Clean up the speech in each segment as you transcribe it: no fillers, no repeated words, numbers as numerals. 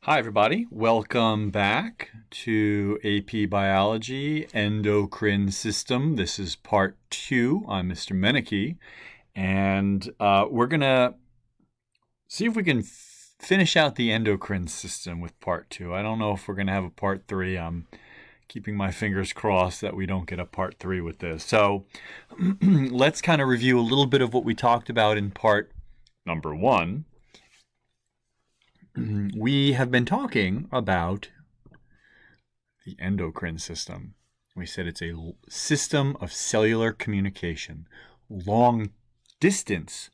Hi, everybody. Welcome back to AP Biology, Endocrine System. This is part 2. I'm Mr. Meneke, and we're going to see if we can finish out the endocrine system with part 2. I don't know if we're going to have a part 3. I'm keeping my fingers crossed that we don't get a part 3 with this. So let's kind of review a little bit of what we talked about in part number 1. We have been talking about the endocrine system. We said it's a system of cellular communication, long distance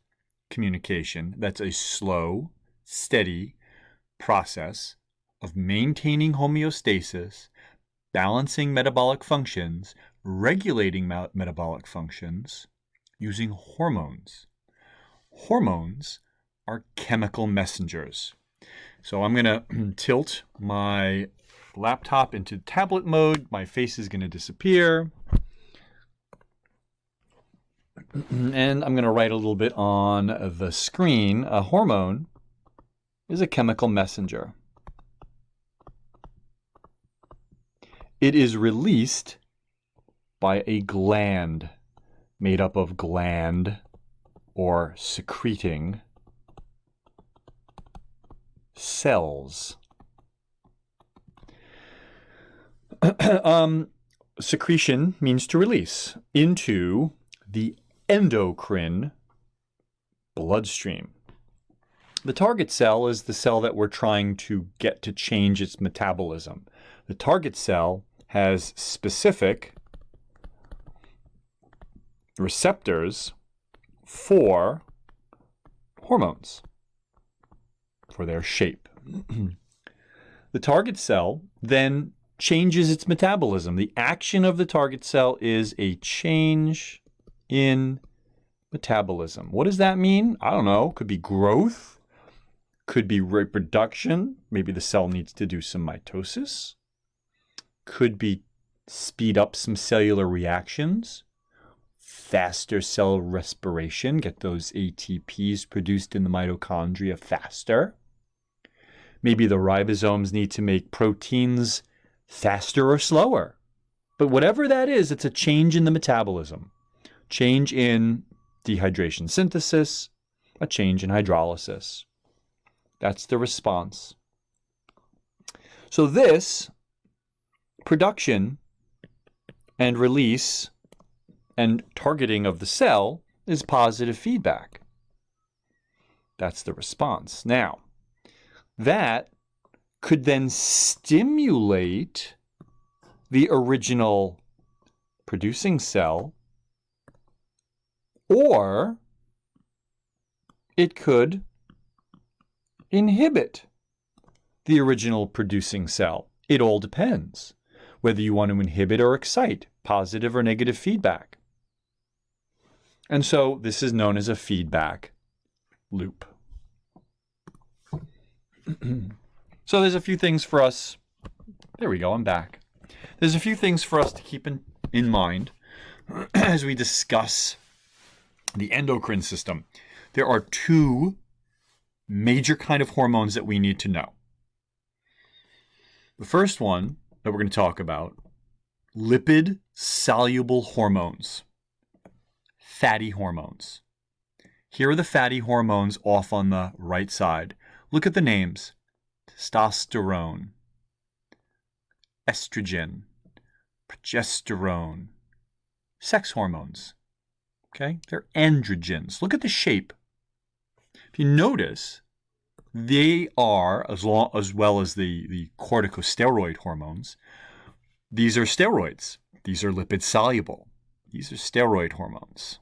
communication. That's a slow, steady process of maintaining homeostasis, balancing metabolic functions, regulating metabolic functions using hormones. Hormones are chemical messengers. So I'm going to tilt my laptop into tablet mode. My face is going to disappear. And I'm going to write a little bit on the screen. A hormone is a chemical messenger. It is released by a gland made up of gland or secreting cells. Secretion means to release into the endocrine bloodstream. The target cell is the cell that we're trying to get to change its metabolism. The target cell has specific receptors for hormones, for their shape. The target cell then changes its metabolism. The action of the target cell is a change in metabolism. What does that mean? I don't know. Could be growth. Could be reproduction. Maybe the cell needs to do some mitosis. Could be speed up some cellular reactions. Faster cell respiration. Get those ATPs produced in the mitochondria faster. Maybe the ribosomes need to make proteins faster or slower. But whatever that is, it's a change in the metabolism. Change in dehydration synthesis, a change in hydrolysis. That's the response. So this production and release and targeting of the cell is positive feedback. That's the response. Now, that could then stimulate the original producing cell, or it could inhibit the original producing cell. It all depends whether you want to inhibit or excite, positive or negative feedback. And so this is known as a feedback loop. So there's a few things for us. There we go, I'm back. There's a few things for us to keep in mind as we discuss the endocrine system. There are two major kind of hormones that we need to know. The first one that we're going to talk about, lipid-soluble hormones, fatty hormones. Here are the fatty hormones off on the right side. Look at the names: testosterone, estrogen, progesterone, sex hormones. Okay, they're androgens. Look at the shape. If you notice, they are, as well as the corticosteroid hormones, these are steroids. These are lipid soluble. These are steroid hormones.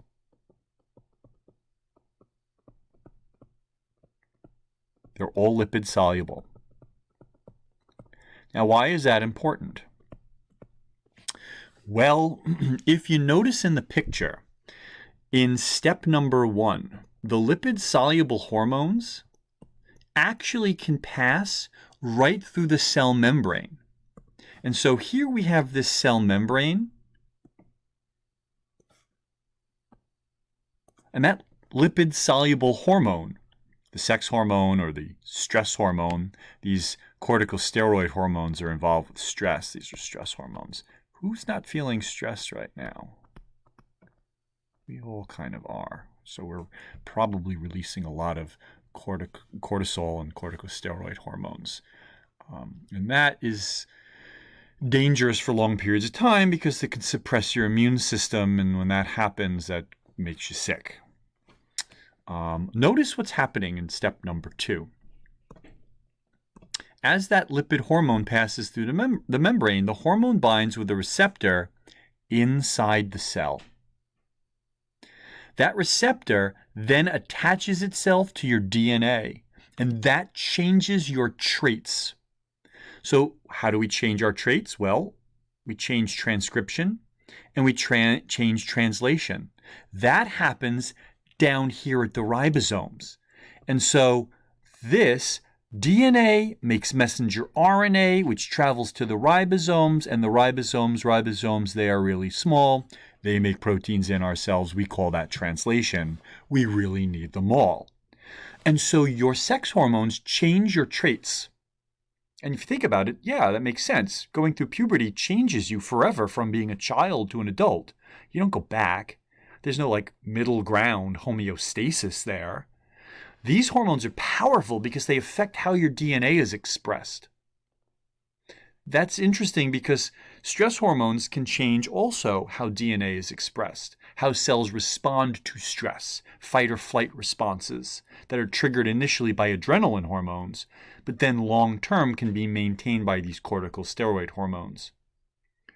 They're all lipid soluble. Now, why is that important? Well, if you notice in the picture, in step number 1, the lipid soluble hormones actually can pass right through the cell membrane. And so here we have this cell membrane, and that lipid soluble hormone the sex hormone or the stress hormone. These corticosteroid hormones are involved with stress. These are stress hormones. Who's not feeling stressed right now? We all kind of are. So we're probably releasing a lot of cortisol and corticosteroid hormones. And that is dangerous for long periods of time because it can suppress your immune system. And when that happens, that makes you sick. Notice what's happening in step number 2. As that lipid hormone passes through the membrane, the hormone binds with a receptor inside the cell. That receptor then attaches itself to your DNA, and that changes your traits. So how do we change our traits? Well, we change transcription and we change translation. That happens down here at the ribosomes. And so this DNA makes messenger RNA, which travels to the ribosomes, and the ribosomes, they are really small. They make proteins in our cells. We call that translation. We really need them all. And so your sex hormones change your traits. And if you think about it, yeah, that makes sense. Going through puberty changes you forever from being a child to an adult. You don't go back. There's no like middle ground homeostasis there. These hormones are powerful because they affect how your DNA is expressed. That's interesting because stress hormones can change also how DNA is expressed, how cells respond to stress, fight or flight responses that are triggered initially by adrenaline hormones, but then long-term can be maintained by these corticosteroid hormones.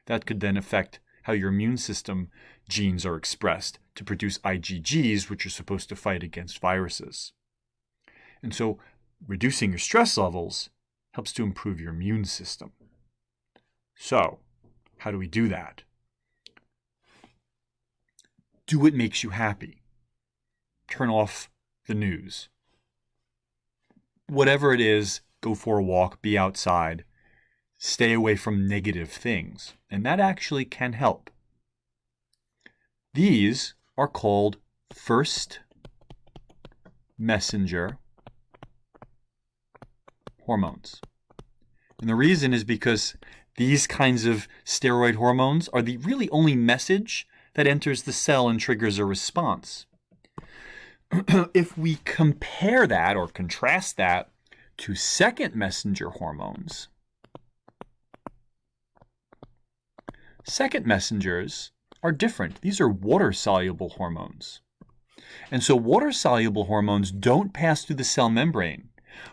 That could then affect how your immune system genes are expressed to produce IgGs, which are supposed to fight against viruses. And so reducing your stress levels helps to improve your immune system. So, how do we do that? Do what makes you happy. Turn off the news. Whatever it is, go for a walk, be outside. Stay away from negative things. And that actually can help. These are called first messenger hormones. And the reason is because these kinds of steroid hormones are the really only message that enters the cell and triggers a response. If we compare that or contrast that to second messenger hormones, second messengers are different. These are water-soluble hormones. And so water-soluble hormones don't pass through the cell membrane.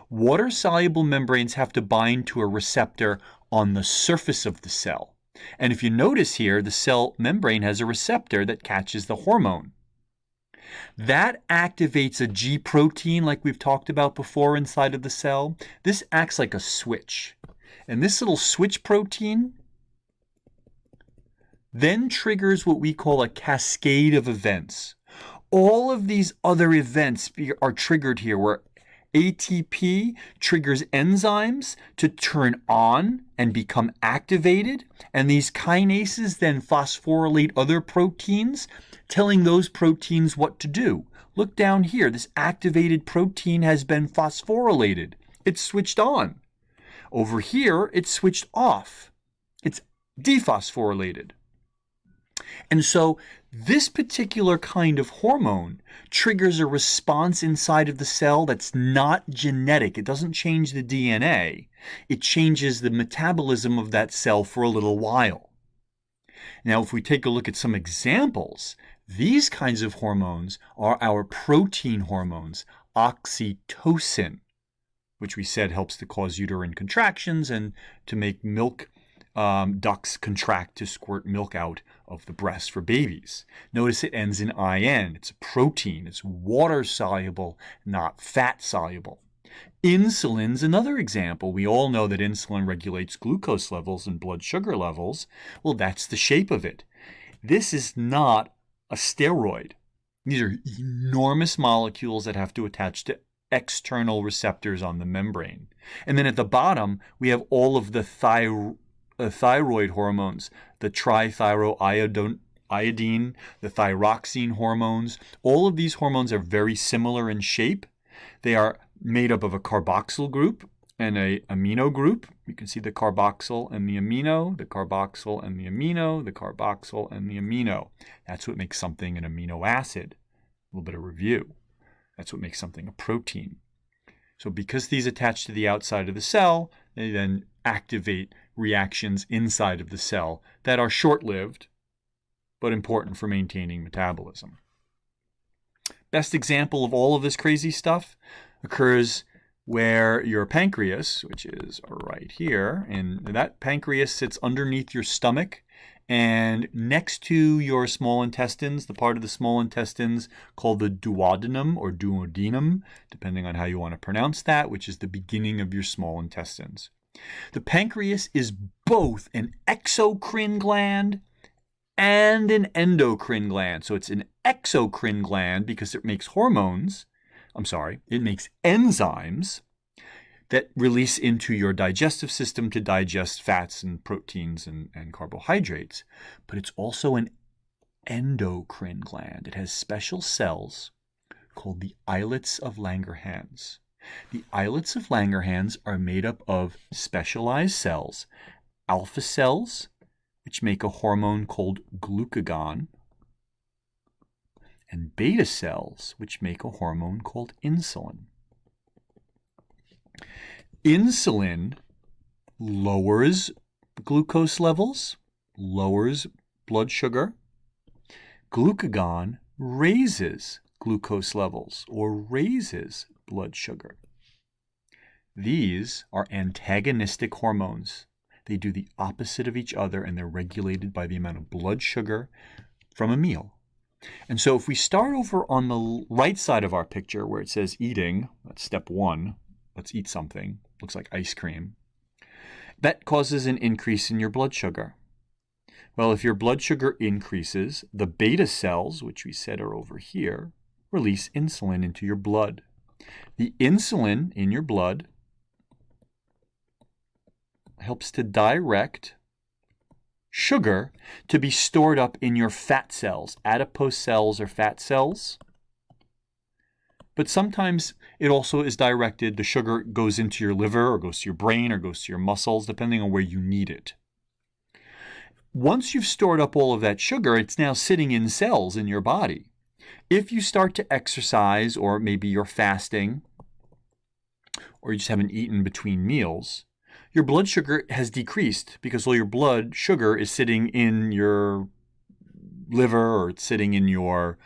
Water-soluble membranes have to bind to a receptor on the surface of the cell. And if you notice here, the cell membrane has a receptor that catches the hormone. That activates a G protein like we've talked about before inside of the cell. This acts like a switch. And this little switch protein then triggers what we call a cascade of events. All of these other events are triggered here where ATP triggers enzymes to turn on and become activated, and these kinases then phosphorylate other proteins, telling those proteins what to do. Look down here. This activated protein has been phosphorylated. It's switched on. Over here, it's switched off. It's dephosphorylated. And so this particular kind of hormone triggers a response inside of the cell that's not genetic. It doesn't change the DNA. It changes the metabolism of that cell for a little while. Now, if we take a look at some examples, these kinds of hormones are our protein hormones, oxytocin, which we said helps to cause uterine contractions and to make milk ducts contract to squirt milk out of the breast for babies. Notice it ends in IN. It's a protein. It's water soluble, not fat soluble. Insulin's another example. We all know that insulin regulates glucose levels and blood sugar levels. Well, that's the shape of it. This is not a steroid. These are enormous molecules that have to attach to external receptors on the membrane. And then at the bottom, we have all of the thyroid hormones, the trithyroiodine, the thyroxine hormones. All of these hormones are very similar in shape, They are made up of a carboxyl group and a amino group. You can see the carboxyl and the amino, the carboxyl and the amino, the carboxyl and the amino. That's what makes something an amino acid. A little bit of review. That's what makes something a protein. So because these attach to the outside of the cell, they then activate reactions inside of the cell that are short-lived, but important for maintaining metabolism. Best example of all of this crazy stuff occurs where your pancreas, which is right here, and that pancreas sits underneath your stomach and next to your small intestines, the part of the small intestines called the duodenum or duodenum, depending on how you want to pronounce that, which is the beginning of your small intestines. The pancreas is both an exocrine gland and an endocrine gland. So it's an exocrine gland because it makes it makes enzymes that release into your digestive system to digest fats and proteins and carbohydrates. But it's also an endocrine gland. It has special cells called the islets of Langerhans. The islets of Langerhans are made up of specialized cells, alpha cells, which make a hormone called glucagon, and beta cells, which make a hormone called insulin. Insulin lowers glucose levels, lowers blood sugar. Glucagon raises glucose levels or raises blood sugar. These are antagonistic hormones. They do the opposite of each other, and they're regulated by the amount of blood sugar from a meal. And so if we start over on the right side of our picture where it says eating, that's step 1, let's eat something, looks like ice cream, that causes an increase in your blood sugar. Well, if your blood sugar increases, the beta cells, which we said are over here, release insulin into your blood. The insulin in your blood helps to direct sugar to be stored up in your fat cells, adipose cells or fat cells. But sometimes it also is directed, the sugar goes into your liver or goes to your brain or goes to your muscles, depending on where you need it. Once you've stored up all of that sugar, it's now sitting in cells in your body. If you start to exercise, or maybe you're fasting, or you just haven't eaten between meals, your blood sugar has decreased because all your blood sugar is sitting in your liver, or it's sitting in your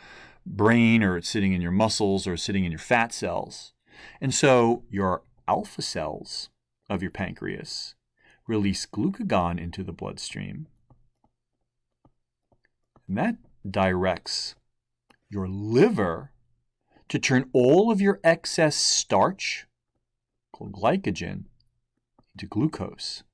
brain, or it's sitting in your muscles, or it's sitting in your fat cells. And so your alpha cells of your pancreas release glucagon into the bloodstream. And that directs your liver to turn all of your excess starch, called glycogen, into glucose.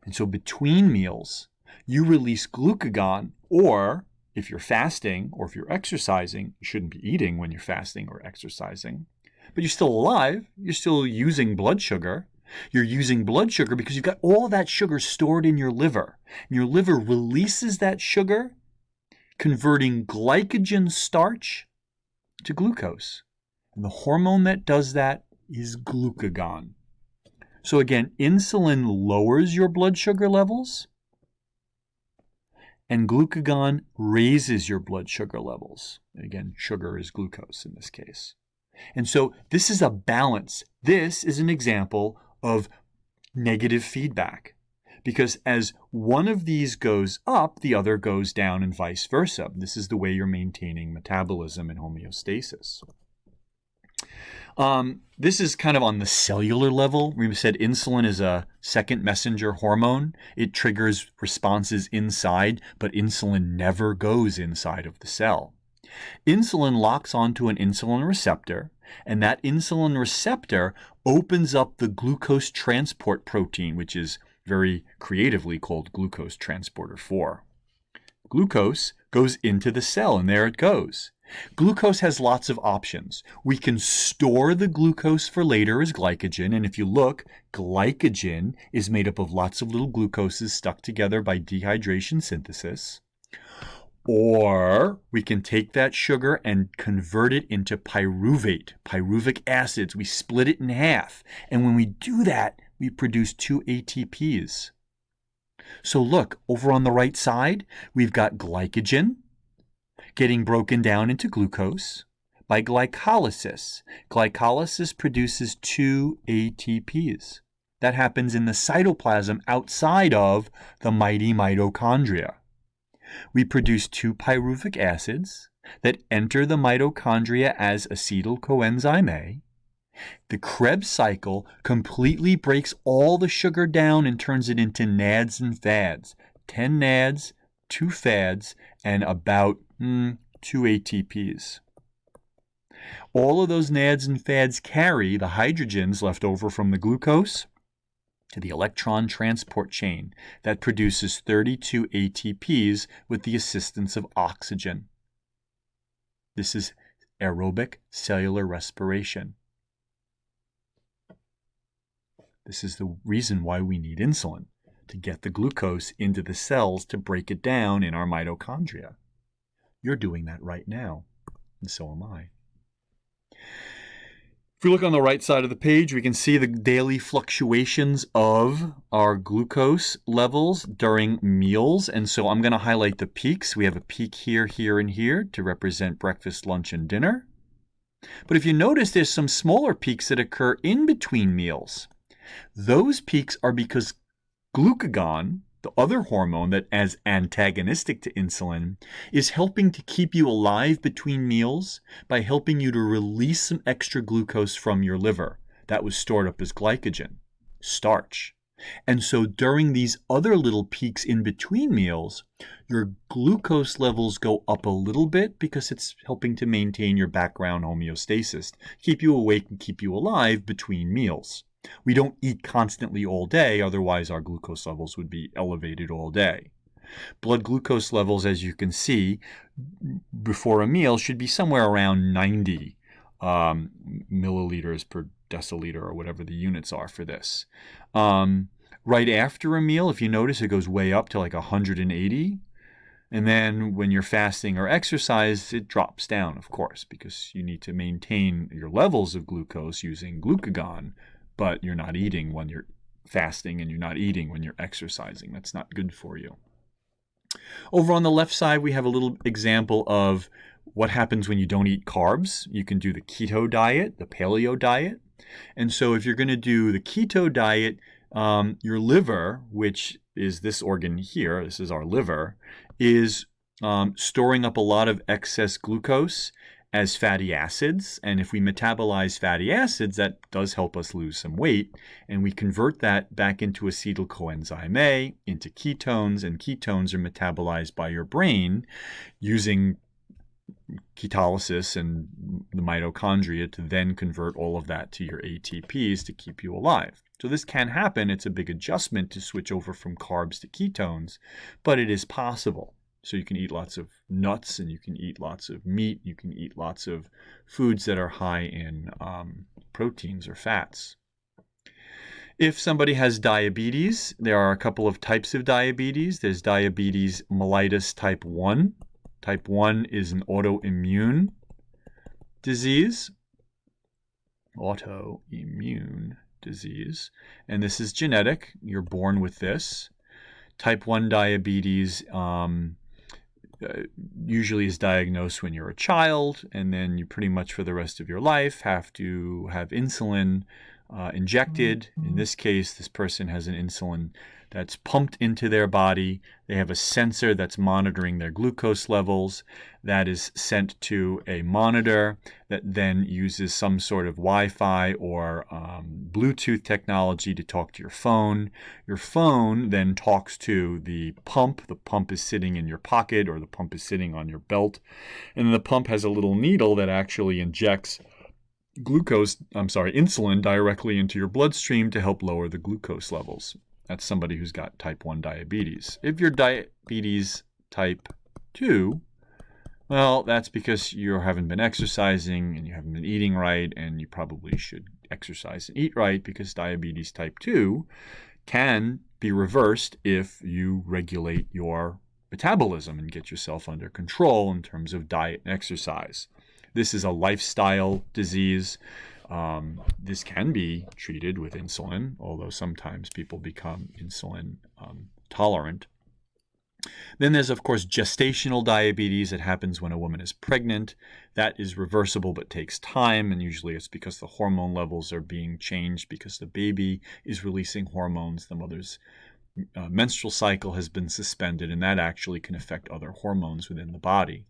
And so between meals, you release glucagon, or if you're fasting or if you're exercising, you shouldn't be eating when you're fasting or exercising, but you're still alive, you're still using blood sugar. You're using blood sugar because you've got all that sugar stored in your liver. And your liver releases that sugar, converting glycogen starch to glucose. And the hormone that does that is glucagon. So again, insulin lowers your blood sugar levels, and glucagon raises your blood sugar levels. Again, sugar is glucose in this case. And so this is a balance. This is an example of negative feedback, because as one of these goes up, the other goes down, and vice versa. This is the way you're maintaining metabolism and homeostasis. This is kind of on the cellular level. We said insulin is a second messenger hormone. It triggers responses inside, but insulin never goes inside of the cell. Insulin locks onto an insulin receptor, and that insulin receptor opens up the glucose transport protein, which is very creatively called glucose transporter 4. Glucose goes into the cell, and there it goes. Glucose has lots of options. We can store the glucose for later as glycogen, and if you look, glycogen is made up of lots of little glucoses stuck together by dehydration synthesis. Or we can take that sugar and convert it into pyruvate, pyruvic acids. We split it in half. And when we do that, we produce 2 ATPs. So look, over on the right side, we've got glycogen getting broken down into glucose by glycolysis. Glycolysis produces 2 ATPs. That happens in the cytoplasm outside of the mighty mitochondria. We produce 2 pyruvic acids that enter the mitochondria as acetyl coenzyme A. The Krebs cycle completely breaks all the sugar down and turns it into NADs and FADs. 10 NADs, 2 FADs, and about 2 ATPs. All of those NADs and FADs carry the hydrogens left over from the glucose to the electron transport chain that produces 32 ATPs with the assistance of oxygen. This is aerobic cellular respiration. This is the reason why we need insulin, to get the glucose into the cells to break it down in our mitochondria. You're doing that right now, and so am I. If we look on the right side of the page, we can see the daily fluctuations of our glucose levels during meals. And so I'm going to highlight the peaks. We have a peak here, here, and here to represent breakfast, lunch, and dinner. But if you notice, there's some smaller peaks that occur in between meals. Those peaks are because glucagon, the other hormone that is antagonistic to insulin, is helping to keep you alive between meals by helping you to release some extra glucose from your liver that was stored up as glycogen, starch. And so during these other little peaks in between meals, your glucose levels go up a little bit because it's helping to maintain your background homeostasis, keep you awake and keep you alive between meals. We don't eat constantly all day, otherwise our glucose levels would be elevated all day. Blood glucose levels, as you can see, before a meal should be somewhere around 90 milliliters per deciliter, or whatever the units are for this. Right after a meal, if you notice, it goes way up to like 180. And then when you're fasting or exercise, it drops down, of course, because you need to maintain your levels of glucose using glucagon. But you're not eating when you're fasting and you're not eating when you're exercising. That's not good for you. Over on the left side, we have a little example of what happens when you don't eat carbs. You can do the keto diet, the paleo diet. And so if you're going to do the keto diet, your liver, which is this organ here, this is our liver, is storing up a lot of excess glucose as fatty acids. And if we metabolize fatty acids, that does help us lose some weight. And we convert that back into acetyl coenzyme A, into ketones, and ketones are metabolized by your brain using ketolysis and the mitochondria to then convert all of that to your ATPs to keep you alive. So this can happen. It's a big adjustment to switch over from carbs to ketones, but it is possible. So you can eat lots of nuts, and you can eat lots of meat. You can eat lots of foods that are high in proteins or fats. If somebody has diabetes, there are a couple of types of diabetes. There's diabetes mellitus type 1. Type 1 is an autoimmune disease. Autoimmune disease. And this is genetic. You're born with this. Type 1 diabetes usually is diagnosed when you're a child, and then you pretty much for the rest of your life have to have insulin injected. In this case, this person has an insulin that's pumped into their body. They have a sensor that's monitoring their glucose levels that is sent to a monitor that then uses some sort of Wi-Fi or Bluetooth technology to talk to your phone. Your phone then talks to the pump. The pump is sitting in your pocket, or the pump is sitting on your belt. And then the pump has a little needle that actually injects insulin directly into your bloodstream to help lower the glucose levels. That's somebody who's got type 1 diabetes. If you're diabetes type 2, well, that's because you haven't been exercising and you haven't been eating right, and you probably should exercise and eat right, because diabetes type 2 can be reversed if you regulate your metabolism and get yourself under control in terms of diet and exercise. This is a lifestyle disease. This can be treated with insulin, although sometimes people become insulin tolerant. Then there's, of course, gestational diabetes that happens when a woman is pregnant. That is reversible but takes time, and usually it's because the hormone levels are being changed because the baby is releasing hormones. The mother's menstrual cycle has been suspended, and that actually can affect other hormones within the body.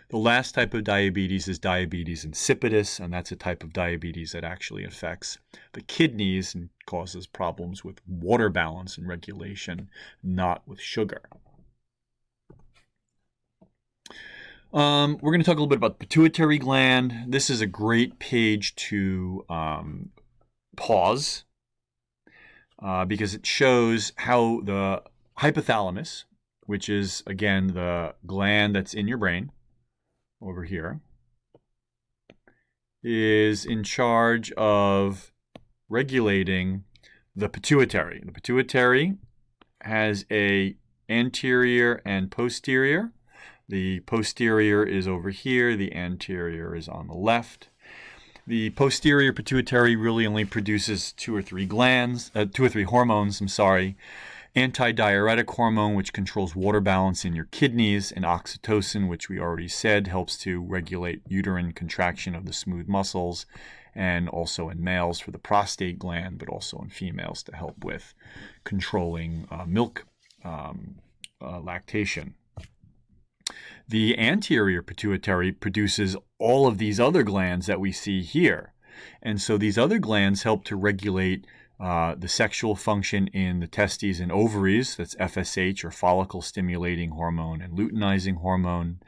The last type of diabetes is diabetes insipidus, and that's a type of diabetes that actually affects the kidneys and causes problems with water balance and regulation, not with sugar. We're going to talk a little bit about the pituitary gland. This is a great page to pause because it shows how the hypothalamus, which is, again, the gland that's in your brain over here, is in charge of regulating the pituitary. The pituitary has an anterior and posterior. The posterior is over here. The anterior is on the left. The posterior pituitary really only produces two or three hormones. Antidiuretic hormone, which controls water balance in your kidneys, and oxytocin, which we already said helps to regulate uterine contraction of the smooth muscles, and also in males for the prostate gland, but also in females to help with controlling milk lactation. The anterior pituitary produces all of these other glands that we see here. And so these other glands help to regulate the sexual function in the testes and ovaries. That's FSH, or follicle stimulating hormone, and luteinizing hormone.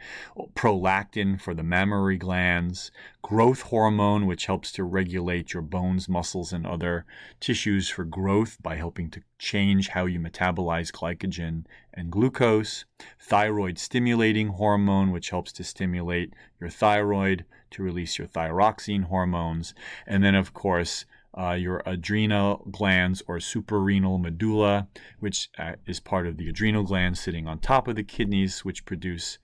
Prolactin for the mammary glands. Growth hormone, which helps to regulate your bones, muscles, and other tissues for growth by helping to change how you metabolize glycogen and glucose. Thyroid stimulating hormone, which helps to stimulate your thyroid to release your thyroxine hormones. And then, of course, your adrenal glands, or suprarenal medulla, which is part of the adrenal glands sitting on top of the kidneys, which produce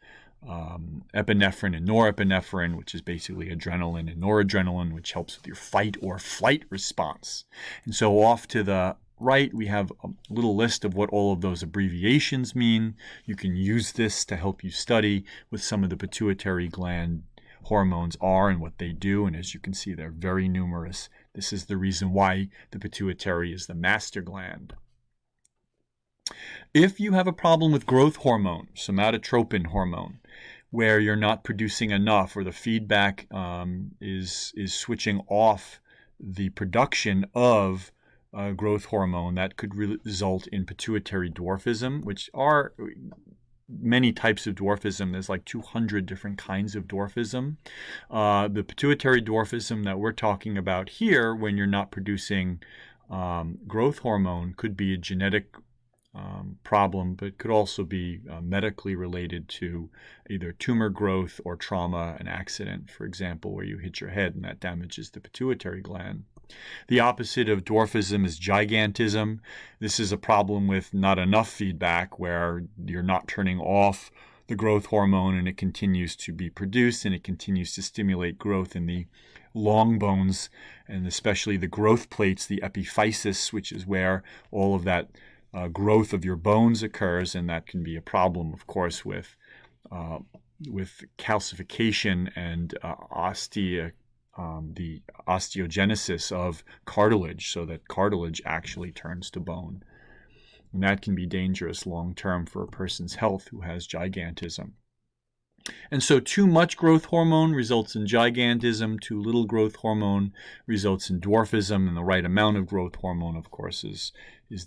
epinephrine and norepinephrine, which is basically adrenaline and noradrenaline, which helps with your fight or flight response. And so off to the right, we have a little list of what all of those abbreviations mean. You can use this to help you study what some of the pituitary gland hormones are and what they do. And as you can see, they're very numerous. This is the reason why the pituitary is the master gland. If you have a problem with growth hormone, somatotropin hormone, where you're not producing enough, or the feedback is switching off the production of growth hormone, that could result in pituitary dwarfism, which are many types of dwarfism. There's like 200 different kinds of dwarfism. The pituitary dwarfism that we're talking about here, when you're not producing growth hormone, could be a genetic problem, but could also be medically related to either tumor growth or trauma, an accident, for example, where you hit your head and that damages the pituitary gland. The opposite of dwarfism is gigantism. This is a problem with not enough feedback, where you're not turning off the growth hormone and it continues to be produced, and it continues to stimulate growth in the long bones, and especially the growth plates, the epiphysis, which is where all of that growth of your bones occurs, and that can be a problem, of course, with calcification and the osteogenesis of cartilage, so that cartilage actually turns to bone. And that can be dangerous long term for a person's health who has gigantism. And so too much growth hormone results in gigantism, too little growth hormone results in dwarfism, and the right amount of growth hormone, of course, is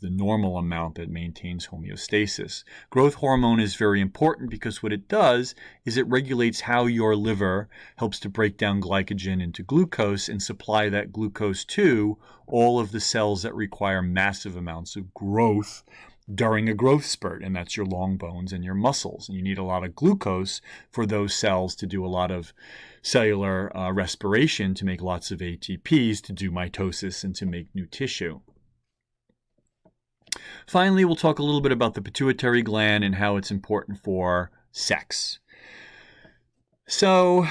the normal amount that maintains homeostasis. Growth hormone is very important because what it does is it regulates how your liver helps to break down glycogen into glucose and supply that glucose to all of the cells that require massive amounts of growth during a growth spurt, and that's your long bones and your muscles. And you need a lot of glucose for those cells to do a lot of cellular respiration, to make lots of ATPs, to do mitosis, and to make new tissue. Finally, we'll talk a little bit about the pituitary gland and how it's important for sex. So,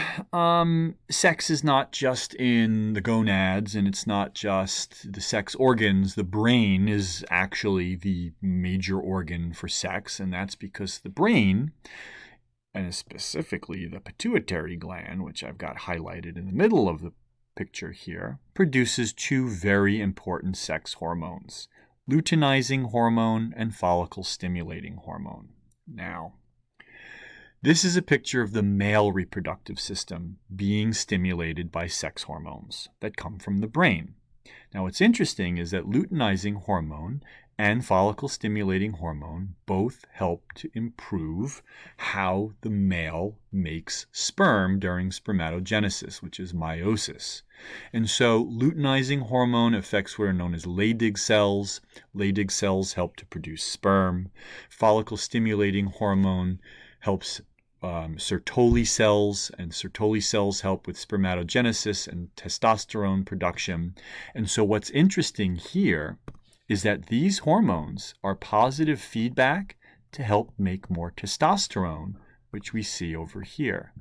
sex is not just in the gonads, and it's not just the sex organs. The brain is actually the major organ for sex, and that's because the brain, and specifically the pituitary gland, which I've got highlighted in the middle of the picture here, produces two very important sex hormones, luteinizing hormone and follicle-stimulating hormone. Now, this is a picture of the male reproductive system being stimulated by sex hormones that come from the brain. Now, what's interesting is that luteinizing hormone and follicle-stimulating hormone both help to improve how the male makes sperm during spermatogenesis, which is meiosis. And so luteinizing hormone affects what are known as Leydig cells. Leydig cells help to produce sperm. Follicle-stimulating hormone helps Sertoli cells, and Sertoli cells help with spermatogenesis and testosterone production. And so what's interesting here is that these hormones are positive feedback to help make more testosterone, which we see over here.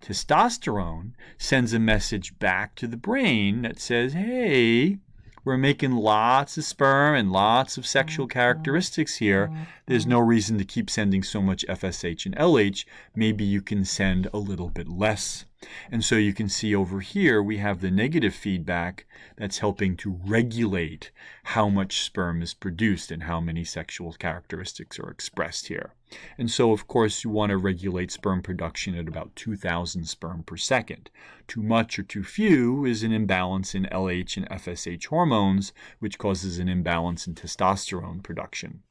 Testosterone sends a message back to the brain that says, hey, we're making lots of sperm and lots of sexual characteristics here. There's no reason to keep sending so much FSH and LH. Maybe you can send a little bit less. And so you can see over here we have the negative feedback that's helping to regulate how much sperm is produced and how many sexual characteristics are expressed here. And so, of course, you want to regulate sperm production at about 2,000 sperm per second. Too much or too few is an imbalance in LH and FSH hormones, which causes an imbalance in testosterone production.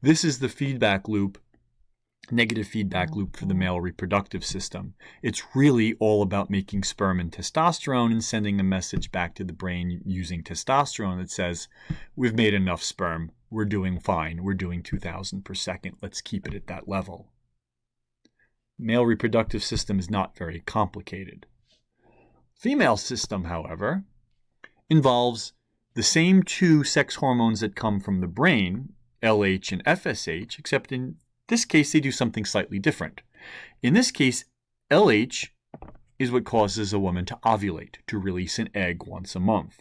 This is the feedback loop, negative feedback loop for the male reproductive system. It's really all about making sperm and testosterone and sending a message back to the brain using testosterone that says, we've made enough sperm, we're doing fine, we're doing 2,000 per second, let's keep it at that level. Male reproductive system is not very complicated. Female system, however, involves the same two sex hormones that come from the brain, LH and FSH, except in this case, they do something slightly different. In this case, LH is what causes a woman to ovulate, to release an egg once a month.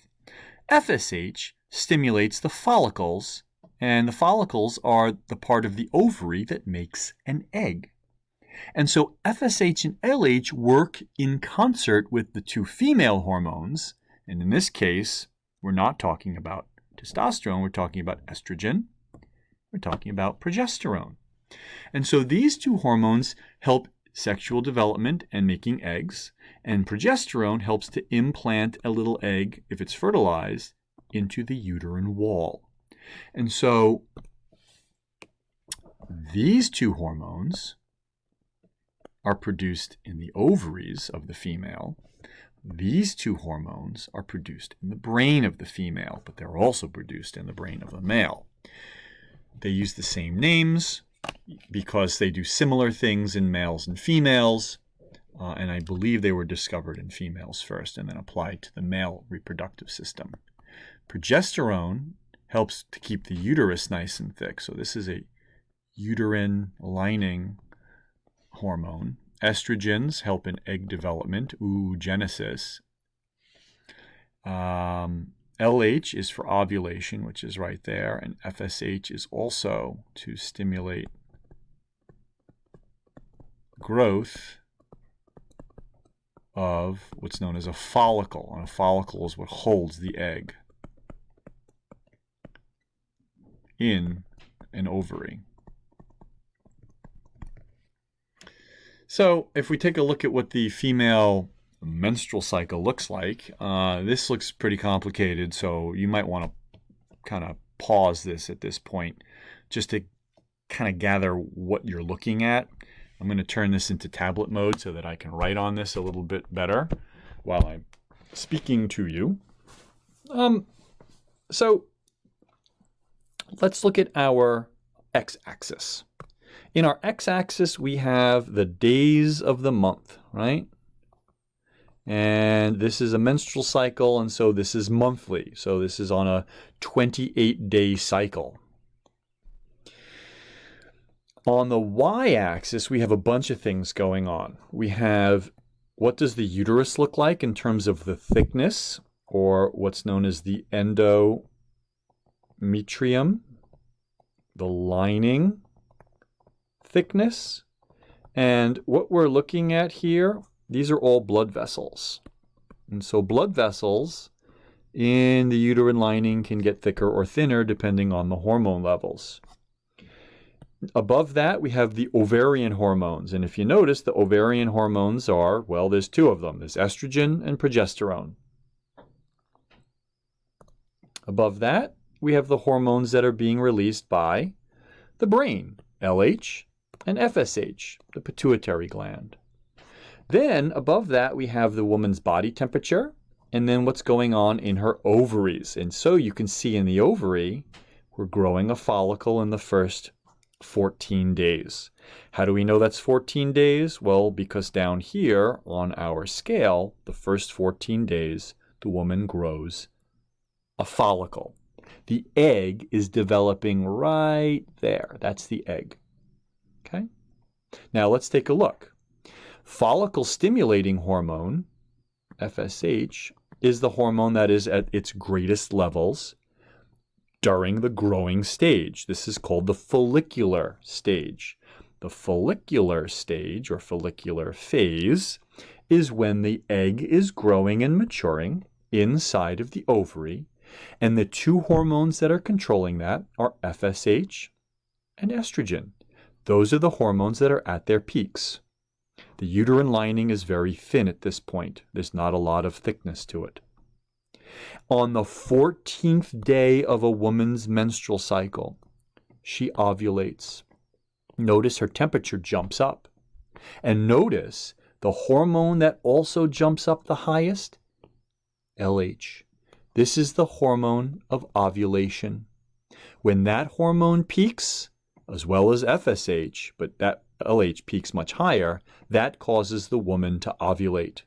FSH stimulates the follicles, and the follicles are the part of the ovary that makes an egg. And so FSH and LH work in concert with the two female hormones, and in this case, we're not talking about testosterone, we're talking about estrogen, we're talking about progesterone. And so these two hormones help sexual development and making eggs, and progesterone helps to implant a little egg, if it's fertilized, into the uterine wall. And so these two hormones are produced in the ovaries of the female. These two hormones are produced in the brain of the female, but they're also produced in the brain of the male. They use the same names because they do similar things in males and females, and I believe they were discovered in females first and then applied to the male reproductive system. Progesterone helps to keep the uterus nice and thick, so this is a uterine lining hormone. Estrogens help in egg development, oogenesis. LH is for ovulation, which is right there, and FSH is also to stimulate growth of what's known as a follicle, and a follicle is what holds the egg in an ovary. So if we take a look at what the female menstrual cycle looks like, this looks pretty complicated, so you might want to kind of pause this at this point just to kind of gather what you're looking at. I'm going to turn this into tablet mode so that I can write on this a little bit better while I'm speaking to you. So let's look at our x-axis. In our x-axis, we have the days of the month, right? And this is a menstrual cycle, and so this is monthly. So this is on a 28-day cycle. On the y-axis, we have a bunch of things going on. We have what does the uterus look like in terms of the thickness, or what's known as the endometrium, the lining thickness. And what we're looking at here, these are all blood vessels. And so blood vessels in the uterine lining can get thicker or thinner depending on the hormone levels. Above that, we have the ovarian hormones. And if you notice, the ovarian hormones are, well, there's two of them. There's estrogen and progesterone. Above that, we have the hormones that are being released by the brain, LH and FSH, the pituitary gland. Then above that, we have the woman's body temperature and then what's going on in her ovaries. And so you can see in the ovary, we're growing a follicle in the first 14 days. How do we know that's 14 days? Well, because down here on our scale, the first 14 days, the woman grows a follicle. The egg is developing right there. That's the egg. Okay? Now let's take a look. Follicle stimulating hormone, FSH, is the hormone that is at its greatest levels during the growing stage. This is called the follicular stage. The follicular stage, or follicular phase, is when the egg is growing and maturing inside of the ovary, and the two hormones that are controlling that are FSH and estrogen. Those are the hormones that are at their peaks. The uterine lining is very thin at this point. There's not a lot of thickness to it. On the 14th day of a woman's menstrual cycle, she ovulates. Notice her temperature jumps up. And notice the hormone that also jumps up the highest, LH. This is the hormone of ovulation. When that hormone peaks, as well as FSH, but that LH peaks much higher, that causes the woman to ovulate.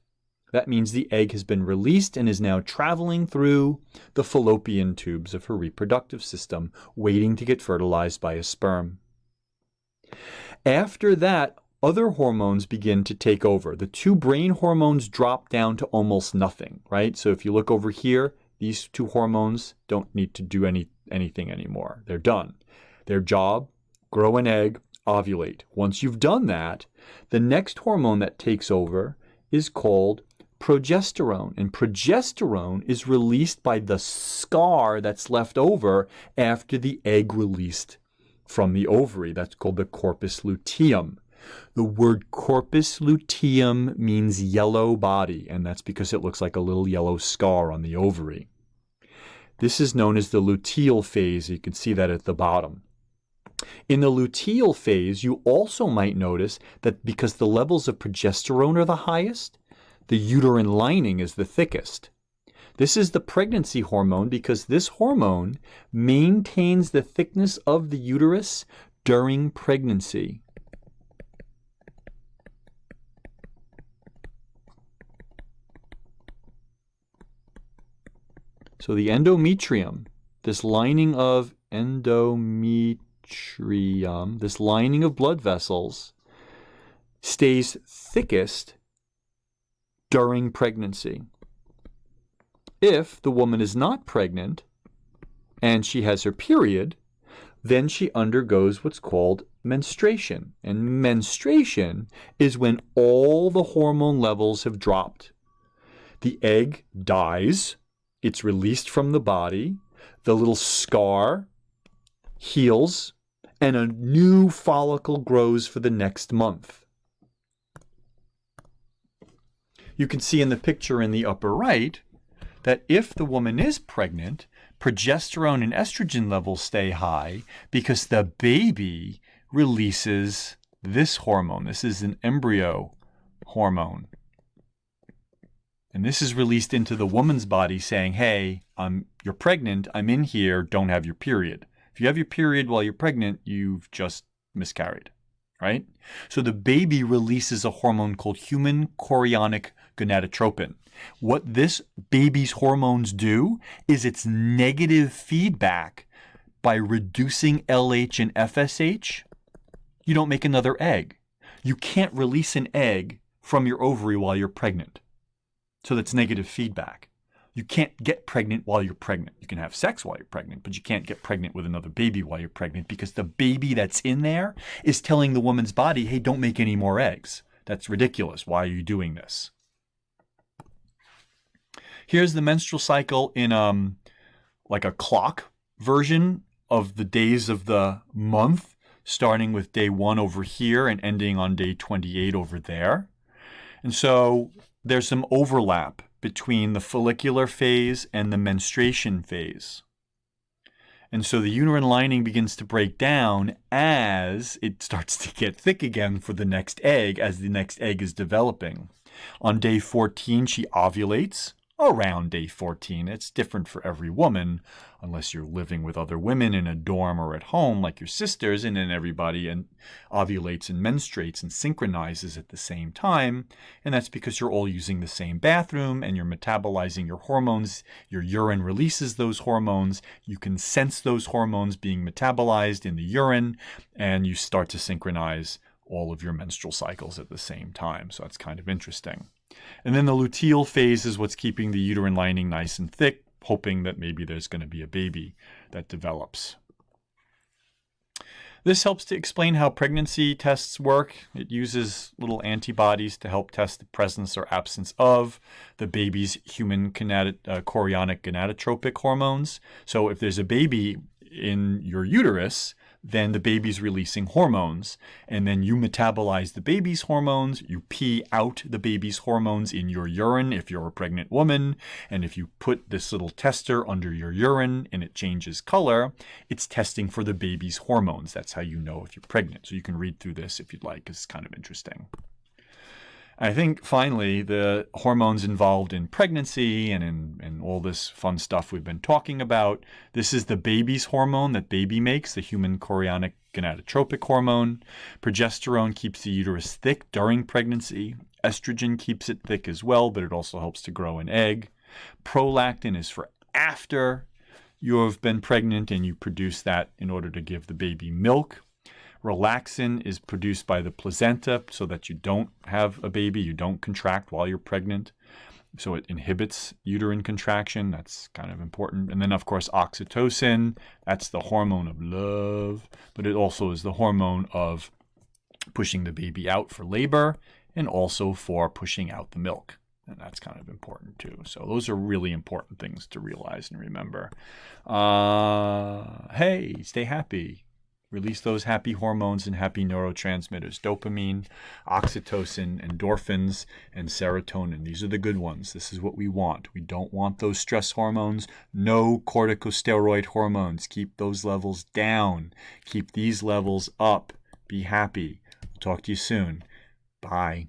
That means the egg has been released and is now traveling through the fallopian tubes of her reproductive system, waiting to get fertilized by a sperm. After that, other hormones begin to take over. The two brain hormones drop down to almost nothing, right? So if you look over here, these two hormones don't need to do anything anymore. They're done. Their job, grow an egg, ovulate. Once you've done that, the next hormone that takes over is called progesterone. And progesterone is released by the scar that's left over after the egg released from the ovary. That's called the corpus luteum. The word corpus luteum means yellow body, and that's because it looks like a little yellow scar on the ovary. This is known as the luteal phase. You can see that at the bottom. In the luteal phase, you also might notice that because the levels of progesterone are the highest, the uterine lining is the thickest. This is the pregnancy hormone because this hormone maintains the thickness of the uterus during pregnancy. So the endometrium, this lining of this lining of blood vessels, stays thickest during pregnancy. If the woman is not pregnant and she has her period, then she undergoes what's called menstruation. And menstruation is when all the hormone levels have dropped. The egg dies, it's released from the body, the little scar heals, and a new follicle grows for the next month. You can see in the picture in the upper right that if the woman is pregnant, progesterone and estrogen levels stay high because the baby releases this hormone. This is an embryo hormone. And this is released into the woman's body saying, hey, you're pregnant, I'm in here, don't have your period. If you have your period while you're pregnant, you've just miscarried, right? So the baby releases a hormone called human chorionic gonadotropin. What this baby's hormones do is it's negative feedback by reducing LH and FSH. you don't make another egg. You can't release an egg from your ovary while you're pregnant. So that's negative feedback. You can't get pregnant while you're pregnant. You can have sex while you're pregnant, but you can't get pregnant with another baby while you're pregnant because the baby that's in there is telling the woman's body, hey, don't make any more eggs. That's ridiculous. Why are you doing this? Here's the menstrual cycle in like a clock version of the days of the month, starting with day 1 over here and ending on day 28 over there. And so there's some overlap between the follicular phase and the menstruation phase. And so the uterine lining begins to break down as it starts to get thick again for the next egg, as the next egg is developing. On day 14, she ovulates. Around day 14. It's different for every woman, unless you're living with other women in a dorm or at home like your sisters, and then everybody ovulates and menstruates and synchronizes at the same time. And that's because you're all using the same bathroom and you're metabolizing your hormones. Your urine releases those hormones. You can sense those hormones being metabolized in the urine, and you start to synchronize all of your menstrual cycles at the same time. So that's kind of interesting. And then the luteal phase is what's keeping the uterine lining nice and thick, hoping that maybe there's going to be a baby that develops. This helps to explain how pregnancy tests work. It uses little antibodies to help test the presence or absence of the baby's human chorionic gonadotropic hormones. So if there's a baby in your uterus, then the baby's releasing hormones, and then you metabolize the baby's hormones, you pee out the baby's hormones in your urine if you're a pregnant woman, and if you put this little tester under your urine and it changes color, it's testing for the baby's hormones. That's how you know if you're pregnant. So you can read through this if you'd like, because it's kind of interesting. I think, finally, the hormones involved in pregnancy and in all this fun stuff we've been talking about. This is the baby's hormone that baby makes, the human chorionic gonadotropic hormone. Progesterone keeps the uterus thick during pregnancy. Estrogen keeps it thick as well, but it also helps to grow an egg. Prolactin is for after you have been pregnant, and you produce that in order to give the baby milk. Relaxin is produced by the placenta so that you don't have a baby, you don't contract while you're pregnant. So it inhibits uterine contraction. That's kind of important. And then, of course, oxytocin, that's the hormone of love, but it also is the hormone of pushing the baby out for labor and also for pushing out the milk. And that's kind of important too. So those are really important things to realize and remember. Hey, stay happy. Release those happy hormones and happy neurotransmitters. Dopamine, oxytocin, endorphins, and serotonin. These are the good ones. This is what we want. We don't want those stress hormones. No corticosteroid hormones. Keep those levels down. Keep these levels up. Be happy. I'll talk to you soon. Bye.